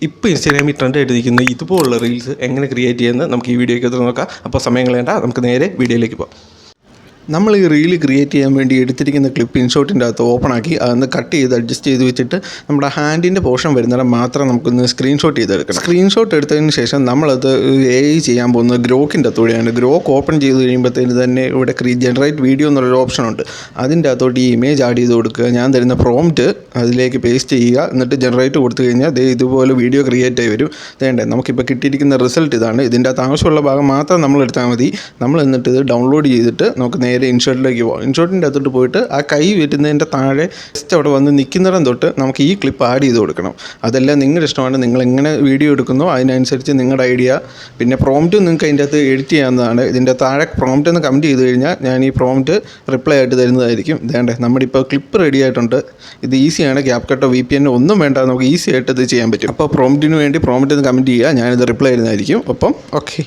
ഇപ്പോൾ ഇൻസ്റ്റാഗ്രാമിൽ ട്രെൻഡായിട്ട് ഇരിക്കുന്ന ഇതുപോലുള്ള റീൽസ് എങ്ങനെ ക്രിയേറ്റ് ചെയ്യുന്നത് നമുക്ക് ഈ വീഡിയോയ്ക്ക് നോക്കാം. അപ്പോൾ സമയം കളയണ്ട, നമുക്ക് നേരെ വീഡിയോയിലേക്ക് പോകാം. നമ്മൾ ഈ റീല് ക്രിയേറ്റ് ചെയ്യാൻ വേണ്ടി എടുത്തിരിക്കുന്ന ക്ലിപ്പ് ഇൻഷോട്ടിൻ്റെ അകത്ത് ഓപ്പൺ ആക്കി അതൊന്ന് കട്ട് ചെയ്ത് അഡ്ജസ്റ്റ് ചെയ്ത് വെച്ചിട്ട് നമ്മുടെ ഹാൻഡിൻ്റെ പോർഷൻ വരുന്നിടം മാത്രം നമുക്കൊന്ന് സ്ക്രീൻഷോട്ട് ചെയ്തെടുക്കണം. സ്ക്രീൻഷോട്ട് എടുത്തതിന് ശേഷം നമ്മളത് AI ചെയ്യാൻ പോകുന്നത് ഗ്രോക്കിൻ്റെ അകത്തൂടെയാണ്. ഗ്രോക്ക് ഓപ്പൺ ചെയ്ത് കഴിയുമ്പോഴത്തേന് തന്നെ ഇവിടെ ജനറേറ്റ് വീഡിയോ എന്നുള്ളൊരു ഓപ്ഷൻ ഉണ്ട്. അതിൻ്റെ അകത്തോട്ട് ഈ ഇമേജ് ആഡ് ചെയ്ത് കൊടുക്കുക. ഞാൻ തരുന്ന പ്രോംപ്റ്റ് അതിലേക്ക് പേസ്റ്റ് ചെയ്യുക. എന്നിട്ട് ജനറേറ്റ് കൊടുത്തു കഴിഞ്ഞാൽ ഇതുപോലെ വീഡിയോ ക്രിയേറ്റ് ആയി വരും. വേണ്ടേ, നമുക്കിപ്പോൾ കിട്ടിയിരിക്കുന്ന റിസൾട്ട് ഇതാണ്. ഇതിൻ്റെ അകത്ത് ആവശ്യമുള്ള ഭാഗം മാത്രം നമ്മൾ എടുത്താൽ മതി. നമ്മൾ എന്നിട്ട് ഇത് ഡൗൺലോഡ് ചെയ്തിട്ട് നമുക്ക് നേരെ ഇൻഷോട്ടിലേക്ക് പോകാം. ഇൻഷോട്ടിൻ്റെ അകത്തോട്ട് പോയിട്ട് ആ കൈ വരുന്നതിൻ്റെ താഴെ ജസ്റ്റ് അവിടെ വന്ന് നിൽക്കുന്നിടം തൊട്ട് നമുക്ക് ഈ ക്ലിപ്പ് ആഡ് ചെയ്ത് കൊടുക്കണം. അതെല്ലാം നിങ്ങളുടെ ഇഷ്ടമാണ്. നിങ്ങൾ എങ്ങനെ വീഡിയോ എടുക്കുന്നോ അതിനനുസരിച്ച് നിങ്ങളുടെ ഐഡിയ. പിന്നെ പ്രോംപ്റ്റ് നിങ്ങൾക്ക് അതിൻ്റെ അകത്ത് എഡിറ്റ് ചെയ്യാവുന്നതാണ്. ഇതിൻ്റെ താഴെ പ്രോംപ്റ്റ് ഒന്ന് കമൻറ്റ് ചെയ്ത് കഴിഞ്ഞാൽ ഞാൻ ഈ പ്രോംപ്റ്റ് റിപ്ലൈ ആയിട്ട് തരുന്നതായിരിക്കും. വേണ്ടേ, നമ്മുടെ ഇപ്പോൾ ക്ലിപ്പ് റെഡി ആയിട്ടുണ്ട്. ഇത് ഈസിയാണ്. ക്യാപ് കട്ടോ VPN ഒന്നും വേണ്ട, നമുക്ക് ഈസി ആയിട്ട് ഇത് ചെയ്യാൻ പറ്റും. അപ്പോൾ പ്രോംപ്റ്റിന് വേണ്ടി പ്രോംപ്റ്റ് ഒന്ന് കമൻറ്റ് ചെയ്യുക, ഞാനിത് റിപ്ലൈ തരുന്നതായിരിക്കും. അപ്പം ഓക്കെ.